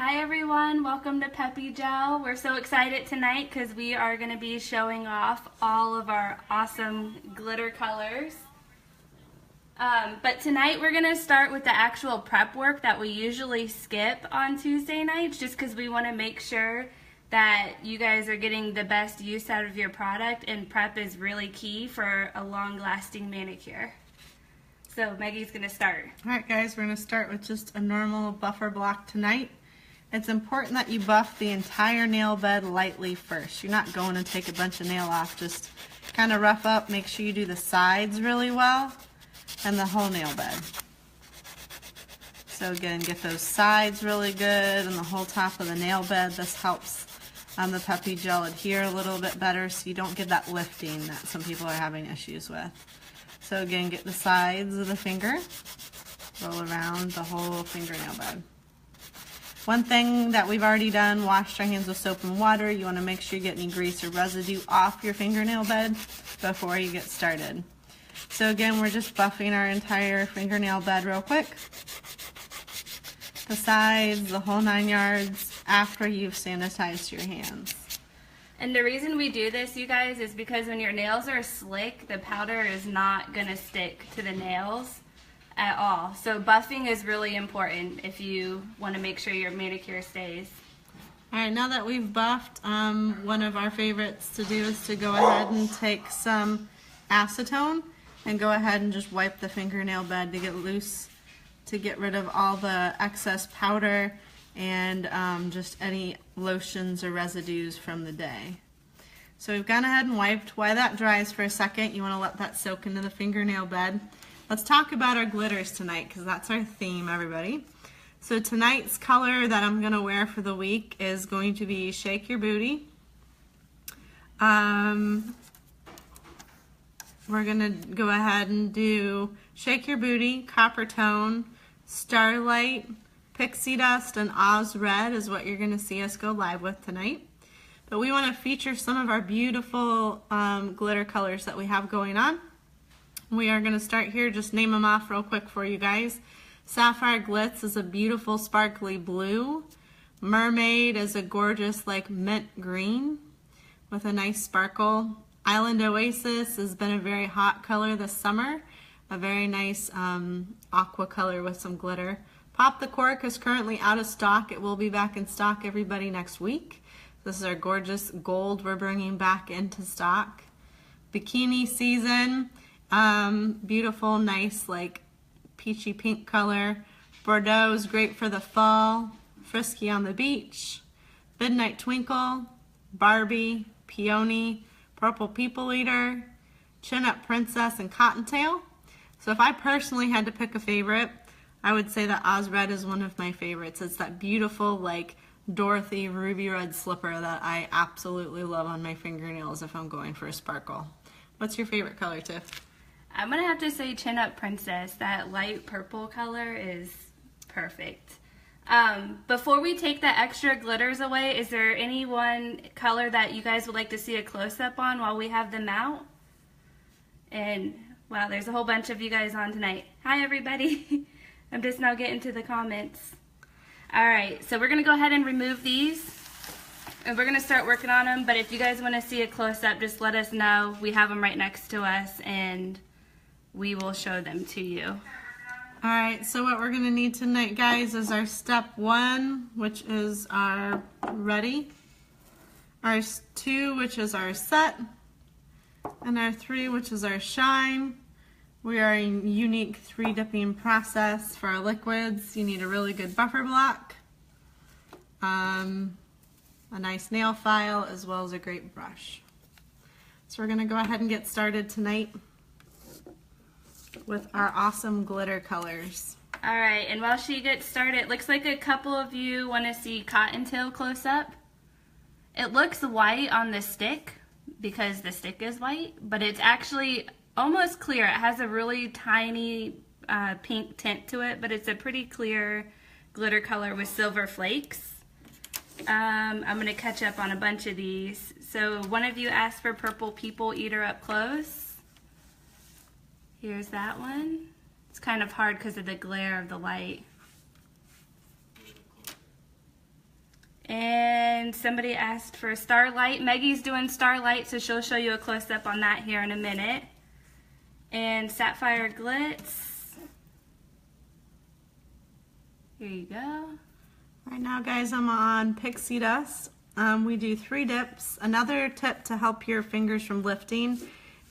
Hi everyone, welcome to Peppi Gel. We're so excited tonight because we are going to be showing off all of our awesome glitter colors. But tonight we're going to start with the actual prep work that we usually skip on Tuesday nights just because we want to make sure that you guys are getting the best use out of your product, and prep is really key for a long-lasting manicure. So Maggie's going to start. Alright guys, we're going to start with just a normal buffer block tonight. It's important that you buff the entire nail bed lightly first. You're not going to take a bunch of nail off, just kind of rough up, make sure you do the sides really well and the whole nail bed. So again, get those sides really good and the whole top of the nail bed. This helps the Peppi Gel adhere a little bit better so you don't get that lifting that some people are having issues with. So again, get the sides of the finger, roll around the whole fingernail bed. One thing that we've already done, washed our hands with soap and water. You want to make sure you get any grease or residue off your fingernail bed before you get started. So again, we're just buffing our entire fingernail bed real quick. The sides, the whole 9 yards, after you've sanitized your hands. And the reason we do this, you guys, is because when your nails are slick, the powder is not going to stick to the nails at all. So buffing is really important if you want to make sure your manicure stays. Alright, now that we've buffed, one of our favorites to do is to go ahead and take some acetone and go ahead and just wipe the fingernail bed to get loose, to get rid of all the excess powder and just any lotions or residues from the day. So we've gone ahead and wiped. While that dries for a second, you want to let that soak into the fingernail bed. Let's talk about our glitters tonight because that's our theme, everybody. So tonight's color that I'm going to wear for the week is going to be Shake Your Booty. We're going to go ahead and do Shake Your Booty, Copper Tone, Starlight, Pixie Dust, and Oz Red is what you're going to see us go live with tonight. But we want to feature some of our beautiful glitter colors that we have going on. We are going to start here, just name them off real quick for you guys. Sapphire Glitz is a beautiful sparkly blue. Mermaid is a gorgeous like mint green with a nice sparkle. Island Oasis has been a very hot color this summer. A very nice aqua color with some glitter. Pop the Cork is currently out of stock. It will be back in stock, everybody, next week. This is our gorgeous gold we're bringing back into stock. Bikini Season. Beautiful, nice, like peachy pink color. Bordeaux is great for the fall. Frisky on the Beach. Midnight Twinkle. Barbie. Peony. Purple People Eater. Chin Up Princess, and Cottontail. So if I personally had to pick a favorite, I would say that Oz Red is one of my favorites. It's that beautiful, like, Dorothy ruby red slipper that I absolutely love on my fingernails if I'm going for a sparkle. What's your favorite color, Tiff? I'm going to have to say Chin Up Princess. That light purple color is perfect. Before we take the extra glitters away, is there any one color that you guys would like to see a close-up on while we have them out? And, wow, there's a whole bunch of you guys on tonight. Hi, everybody. I'm just now getting to the comments. Alright, so we're going to go ahead and remove these. And we're going to start working on them. But if you guys want to see a close-up, just let us know. We have them right next to us, and we will show them to you. Alright, so what we're going to need tonight, guys, is our step 1, which is our ready. Our 2, which is our set. And our 3, which is our shine. We are a unique 3-dipping process for our liquids. You need a really good buffer block, a nice nail file, as well as a great brush. So we're going to go ahead and get started tonight with our awesome glitter colors. Alright, and while she gets started, it looks like a couple of you want to see Cottontail close up. It looks white on the stick because the stick is white, but it's actually almost clear. It has a really tiny pink tint to it, but it's a pretty clear glitter color with silver flakes. I'm going to catch up on a bunch of these. So one of you asked for Purple People Eater up close. Here's that one. It's kind of hard because of the glare of the light. And somebody asked for Starlight. Maggie's doing Starlight, so she'll show you a close-up on that here in a minute. And Sapphire Glitz. Here you go. Right now, guys, I'm on Pixie Dust. We do 3 dips. Another tip to help your fingers from lifting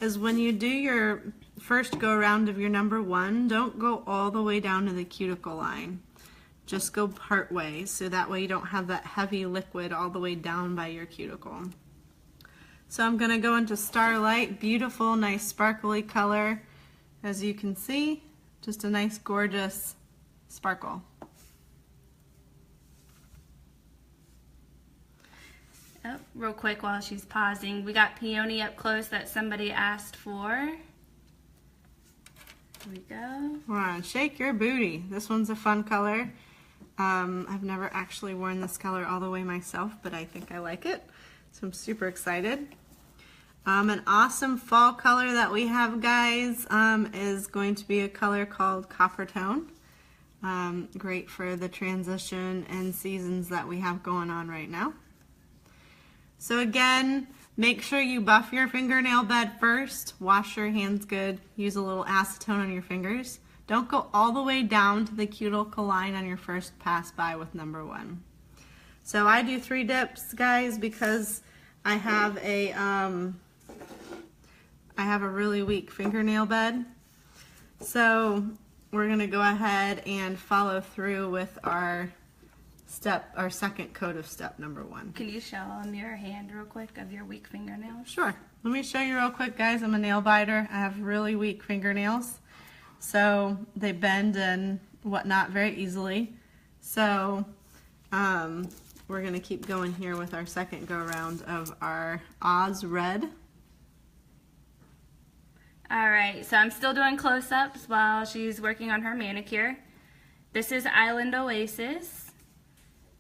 is when you do your first go around of your number 1, don't go all the way down to the cuticle line. Just go part way, so that way you don't have that heavy liquid all the way down by your cuticle. So I'm going to go into Starlight. Beautiful, nice sparkly color. As you can see, just a nice gorgeous sparkle. Oh, real quick while she's pausing, we got Peony up close that somebody asked for. Here we go. We're on Shake Your Booty. This one's a fun color. I've never actually worn this color all the way myself, but I think I like it, so I'm super excited. An awesome fall color that we have, guys, is going to be a color called Copper Tone. Great for the transition and seasons that we have going on right now. So again, make sure you buff your fingernail bed first, wash your hands good, use a little acetone on your fingers. Don't go all the way down to the cuticle line on your first pass by with number 1. So I do 3 dips, guys, because I have a really weak fingernail bed. So we're gonna go ahead and follow through with our second coat of step number 1. Can you show them your hand real quick of your weak fingernails? Sure. Let me show you real quick, guys. I'm a nail biter. I have really weak fingernails, so they bend and whatnot very easily. So we're going to keep going here with our second go around of our Oz Red. Alright, so I'm still doing close-ups while she's working on her manicure. This is Island Oasis.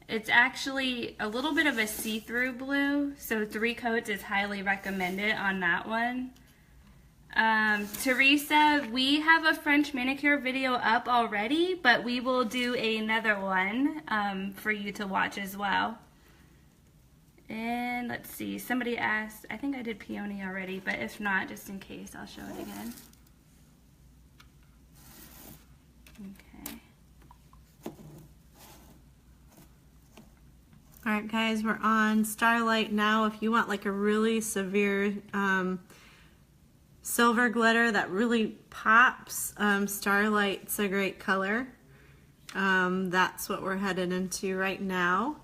It's actually a little bit of a see-through blue, so 3 coats is highly recommended on that one. Teresa, we have a French manicure video up already, but we will do another one for you to watch as well. And let's see, somebody asked, I think I did Peony already, but if not, just in case, I'll show it again. Okay. Alright, guys, we're on Starlight now. If you want like a really severe silver glitter that really pops, Starlight's a great color. That's what we're headed into right now.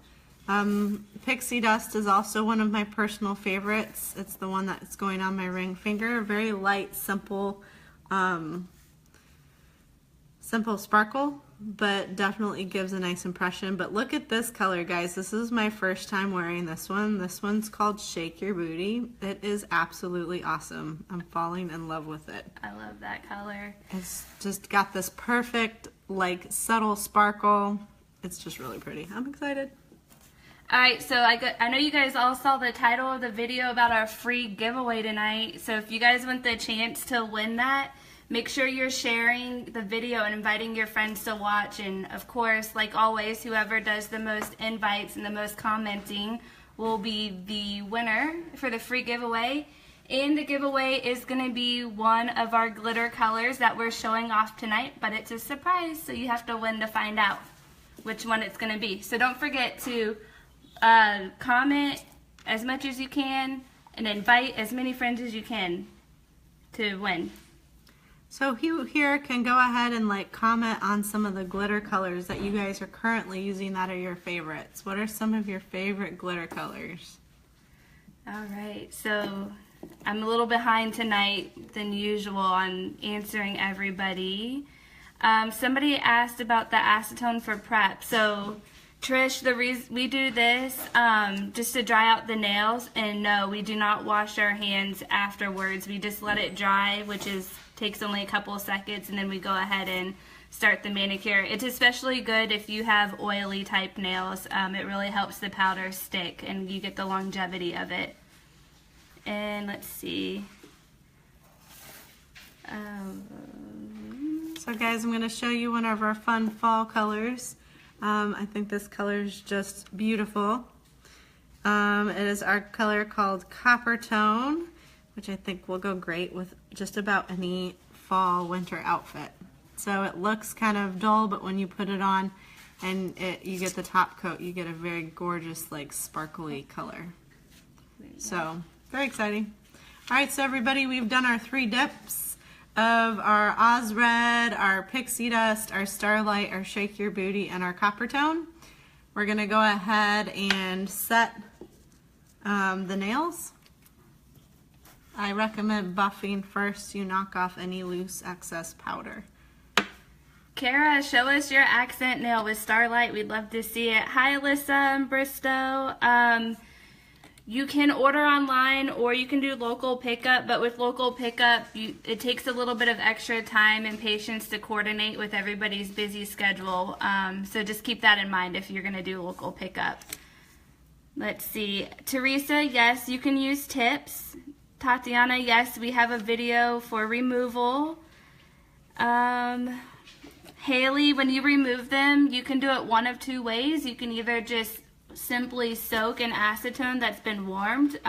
Pixie Dust is also one of my personal favorites. It's the one that's going on my ring finger. Very light, simple sparkle, but definitely gives a nice impression. But look at this color, guys. This is my first time wearing this one. This one's called Shake Your Booty. It is absolutely awesome. I'm falling in love with it. I love that color. It's just got this perfect, like, subtle sparkle. It's just really pretty. I'm excited. Alright, so I know you guys all saw the title of the video about our free giveaway tonight. So if you guys want the chance to win that, make sure you're sharing the video and inviting your friends to watch. And of course, like always, whoever does the most invites and the most commenting will be the winner for the free giveaway. And the giveaway is going to be one of our glitter colors that we're showing off tonight, but it's a surprise, so you have to win to find out which one it's going to be. So don't forget to comment as much as you can and invite as many friends as you can to win. So you here can go ahead and like comment on some of the glitter colors that you guys are currently using that are your favorites. What are some of your favorite glitter colors? Alright, so I'm a little behind tonight than usual on answering everybody. Somebody asked about the acetone for prep. So Trish, the reason we do this just to dry out the nails, and no, we do not wash our hands afterwards. We just let it dry, which takes only a couple of seconds, and then we go ahead and start the manicure. It's especially good if you have oily type nails. It really helps the powder stick and you get the longevity of it. And let's see. So guys, I'm going to show you one of our fun fall colors. I think this color is just beautiful. It is our color called Copper Tone, which I think will go great with just about any fall winter outfit. So it looks kind of dull, but when you put it on and you get the top coat, you get a very gorgeous, like, sparkly color. So, very exciting. All right, so everybody, we've done our 3 dips of our Oz Red, our Pixie Dust, our Starlight, our Shake Your Booty, and our Copper Tone. We're gonna go ahead and set the nails. I recommend buffing first. You knock off any loose excess powder. Kara, show us your accent nail with Starlight. We'd love to see it. Hi, Alyssa and Bristow. You can order online or you can do local pickup, but with local pickup, it takes a little bit of extra time and patience to coordinate with everybody's busy schedule. So just keep that in mind if you're going to do local pickup. Let's see. Teresa, yes, you can use tips. Tatiana, yes, we have a video for removal. Haley, when you remove them, you can do it one of 2 ways. You can either just simply soak in acetone that's been warmed,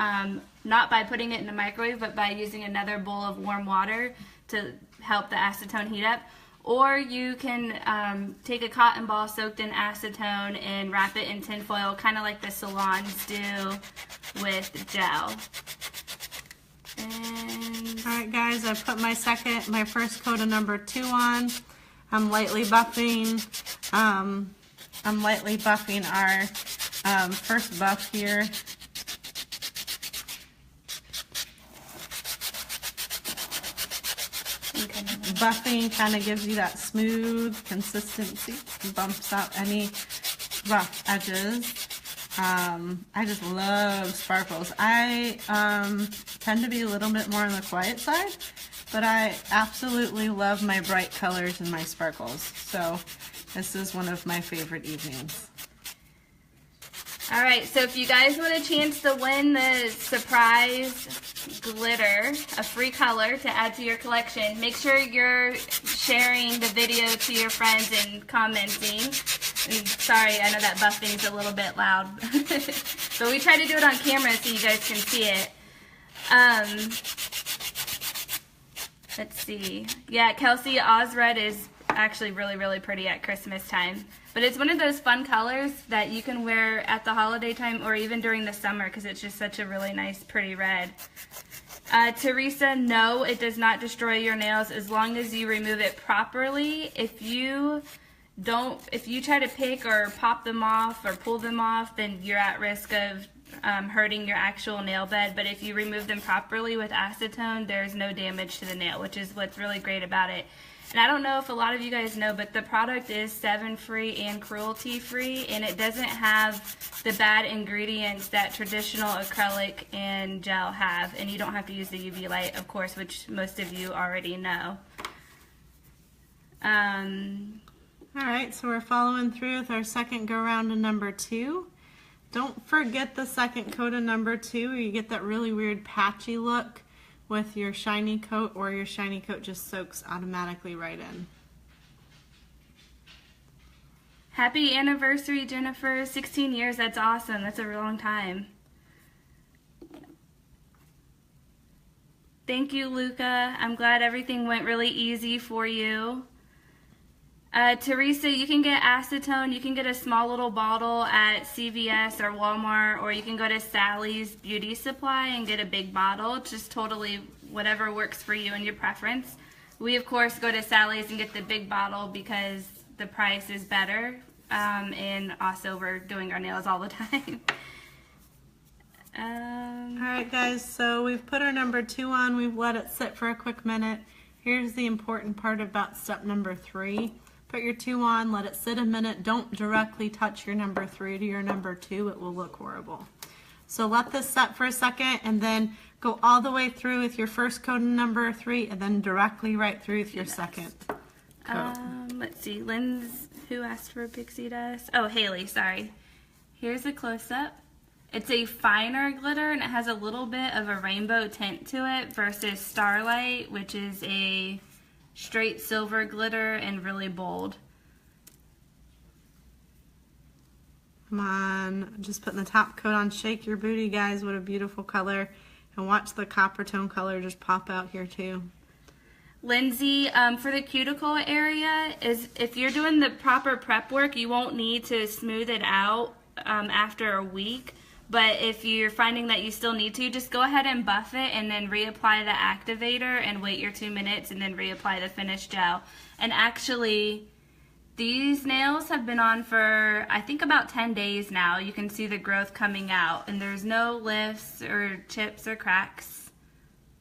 not by putting it in the microwave, but by using another bowl of warm water to help the acetone heat up. Or you can take a cotton ball soaked in acetone and wrap it in tin foil, kind of like the salons do with gel. And all right, guys, I put my first coat of number 2 on. I'm lightly buffing. Our first buff here. Buffing kind of gives you that smooth consistency, bumps out any rough edges. I just love sparkles. I tend to be a little bit more on the quiet side, but I absolutely love my bright colors and my sparkles. So this is one of my favorite evenings. all right, so if you guys want a chance to win the surprise glitter, a free color to add to your collection, make sure you're sharing the video to your friends and commenting. And sorry, I know that buffing's a little bit loud, but we try to do it on camera so you guys can see it. Let's see. Yeah, Kelsey, Oz Red is actually really, really pretty at Christmas time. But it's one of those fun colors that you can wear at the holiday time or even during the summer because it's just such a really nice, pretty red. Teresa, no, it does not destroy your nails as long as you remove it properly. If you try to pick or pop them off or pull them off, then you're at risk of hurting your actual nail bed. But if you remove them properly with acetone, there's no damage to the nail, which is what's really great about it. And I don't know if a lot of you guys know, but the product is 7-free and cruelty-free, and it doesn't have the bad ingredients that traditional acrylic and gel have. And you don't have to use the UV light, of course, which most of you already know. All right, so we're following through with our second go-round of number 2. Don't forget the second coat of number 2, or you get that really weird patchy look with your shiny coat, or your shiny coat just soaks automatically right in. Happy anniversary, Jennifer. 16 years, that's awesome. That's a long time. Thank you, Luca. I'm glad everything went really easy for you. Teresa, you can get acetone. You can get a small little bottle at CVS or Walmart, or you can go to Sally's Beauty Supply and get a big bottle. Just totally whatever works for you and your preference. We, of course, go to Sally's and get the big bottle because the price is better, and also we're doing our nails all the time. Alright guys, so we've put our number 2 on, we've let it sit for a quick minute. Here's the important part about step number 3. Put your 2 on, let it sit a minute, don't directly touch your number 3 to your number 2, it will look horrible. So let this set for a second and then go all the way through with your first coat of number 3 and then directly right through with your second coat. Let's see, Lynn's, who asked for pixie dust? Oh, Haley, sorry. Here's a close-up. It's a finer glitter and it has a little bit of a rainbow tint to it versus Starlight, which is a straight silver glitter and really bold. Come on, just putting the top coat on. Shake your booty, guys. What a beautiful color. And watch the copper tone color just pop out here too. Lindsay, for the cuticle area, is if you're doing the proper prep work, you won't need to smooth it out after a week. But if you're finding that you still need to, just go ahead and buff it and then reapply the activator and wait your 2 minutes and then reapply the finish gel. And actually, these nails have been on for, I think, about 10 days now. You can see the growth coming out, and there's no lifts or chips or cracks,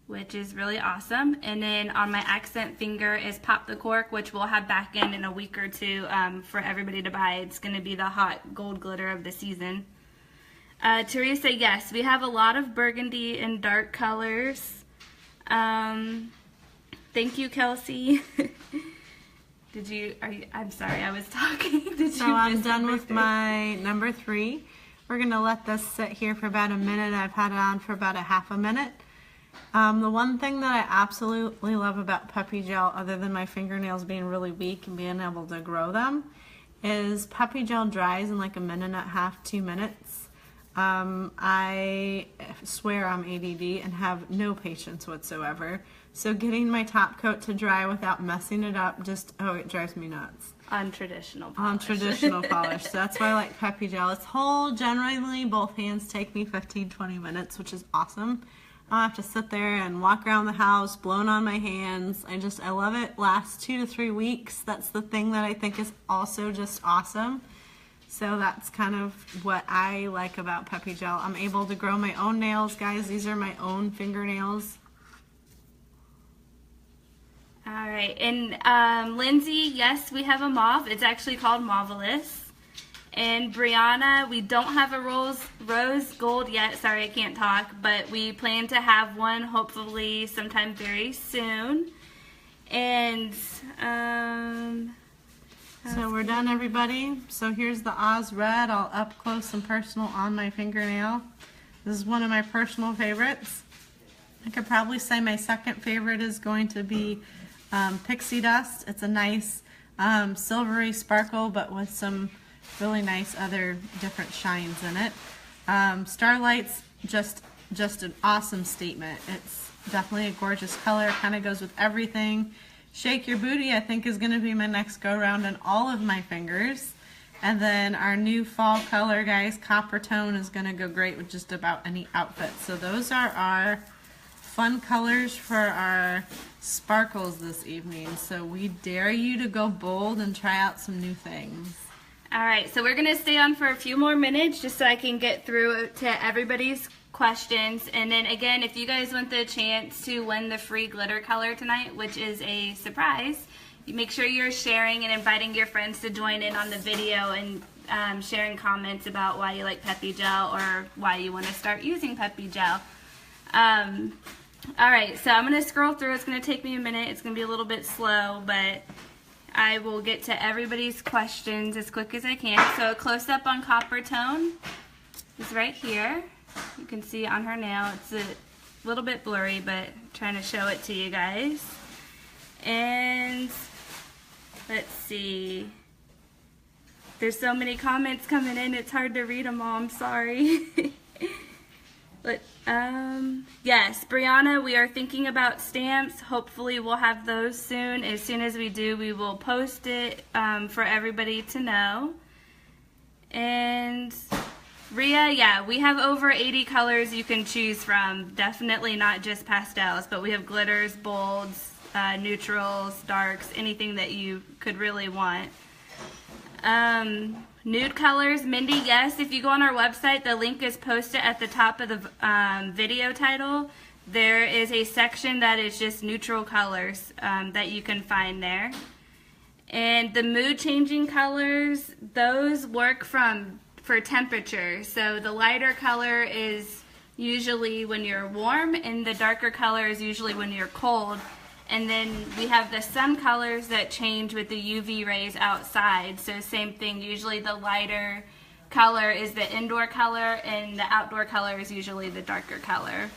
which is really awesome. And then on my accent finger is Pop the Cork, which we'll have back in a week or two for everybody to buy. It's going to be the hot gold glitter of the season. Teresa, yes, we have a lot of burgundy and dark colors. Thank you, Kelsey. I'm sorry, I was talking. So I'm done with my number 3. We're going to let this sit here for about a minute. I've had it on for about a half a minute. The one thing that I absolutely love about Peppi Gel, other than my fingernails being really weak and being able to grow them, is Peppi Gel dries in like a minute and a half, 2 minutes. I swear I'm ADD and have no patience whatsoever. So getting my top coat to dry without messing it up just, oh, it drives me nuts. On traditional polish. On traditional polish. So that's why I like Peppi Gel. It's generally both hands take me 15-20 minutes, which is awesome. I don't have to sit there and walk around the house blowing on my hands. I love it. Lasts 2 to 3 weeks. That's the thing that I think is also just awesome. So that's kind of what I like about Peppi Gel. I'm able to grow my own nails, guys. These are my own fingernails. All right, and Lindsay, yes, we have a mauve. It's actually called Mauvelous. And Brianna, we don't have a rose gold yet. Sorry, I can't talk, but we plan to have one hopefully sometime very soon. And so we're done, everybody. So here's the Oz Red, all up close and personal on my fingernail. This is one of my personal favorites. I could probably say my second favorite is going to be Pixie Dust. It's a nice silvery sparkle, but with some really nice other different shines in it. Starlight's just an awesome statement. It's definitely a gorgeous color. Kind of goes with everything. Shake Your Booty, I think, is going to be my next go-round on all of my fingers. And then our new fall color, guys, Copper Tone, is going to go great with just about any outfit. So those are our fun colors for our sparkles this evening. So we dare you to go bold and try out some new things. all right, so we're going to stay on for a few more minutes just so I can get through to everybody's questions. And then again, if you guys want the chance to win the free glitter color tonight, which is a surprise, you make sure you're sharing and inviting your friends to join in on the video and sharing comments about why you like Peppi Gel or why you want to start using Peppi Gel. All right, so I'm going to scroll through. It's going to take me a minute. It's going to be a little bit slow, but I will get to everybody's questions as quick as I can. So a close-up on Copper Tone is right here. You can see on her nail. It's a little bit blurry, but I'm trying to show it to you guys. And let's see. There's so many comments coming in, it's hard to read them all. I'm sorry. But yes, Brianna, we are thinking about stamps. Hopefully we'll have those soon. As soon as we do, we will post it for everybody to know. And Rhea, yeah, we have over 80 colors you can choose from. Definitely not just pastels, but we have glitters, bolds, neutrals, darks, anything that you could really want. Nude colors, Mindy, yes, if you go on our website, the link is posted at the top of the video title. There is a section that is just neutral colors that you can find there. And the mood changing colors, those work for temperature. So the lighter color is usually when you're warm and the darker color is usually when you're cold. And then we have the sun colors that change with the UV rays outside. So same thing, usually the lighter color is the indoor color and the outdoor color is usually the darker color.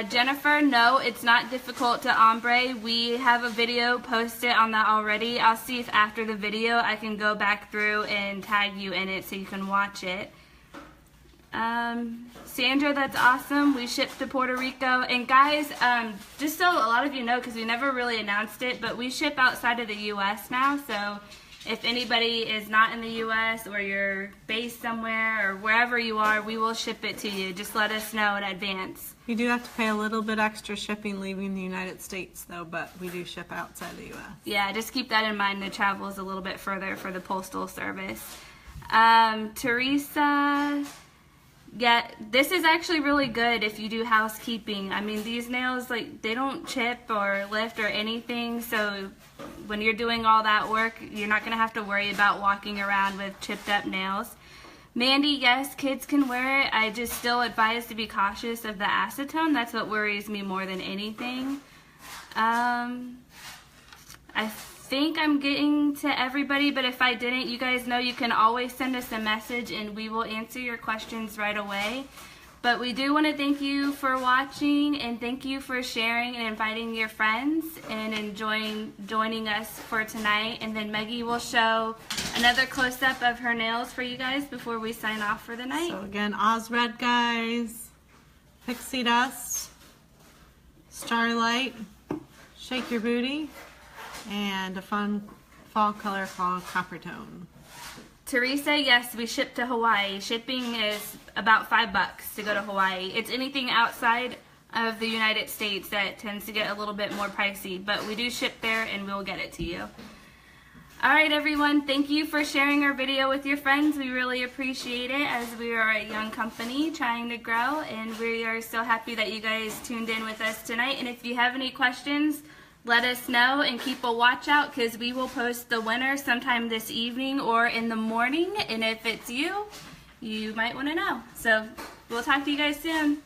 Jennifer, no, it's not difficult to ombre. We have a video posted on that already. I'll see if after the video I can go back through and tag you in it so you can watch it. Sandra, that's awesome. We shipped to Puerto Rico. And guys, just so a lot of you know, because we never really announced it, but we ship outside of the U.S. now. So if anybody is not in the U.S. or you're based somewhere or wherever you are, we will ship it to you. Just let us know in advance. You do have to pay a little bit extra shipping leaving the United States, though, but we do ship outside the U.S. Yeah, just keep that in mind. The travel is a little bit further for the postal service. Teresa, yeah, this is actually really good if you do housekeeping. I mean, these nails, like, they don't chip or lift or anything, so when you're doing all that work, you're not going to have to worry about walking around with chipped up nails. Mandy, yes, kids can wear it. I just still advise to be cautious of the acetone. That's what worries me more than anything. I think I'm getting to everybody, but if I didn't, you guys know you can always send us a message and we will answer your questions right away. But we do want to thank you for watching and thank you for sharing and inviting your friends and joining us for tonight. And then Maggie will show another close-up of her nails for you guys before we sign off for the night. So again, Oz Red, guys, Pixie Dust, Starlight, Shake Your Booty, and a fun fall color called Copper Tone. Teresa, yes, we ship to Hawaii. Shipping is about $5 to go to Hawaii. It's anything outside of the United States that tends to get a little bit more pricey, but we do ship there and we'll get it to you. Alright everyone, thank you for sharing our video with your friends. We really appreciate it as we are a young company trying to grow, and we are so happy that you guys tuned in with us tonight. And if you have any questions, let us know and keep a watch out because we will post the winner sometime this evening or in the morning. And if it's you, you might want to know. So we'll talk to you guys soon.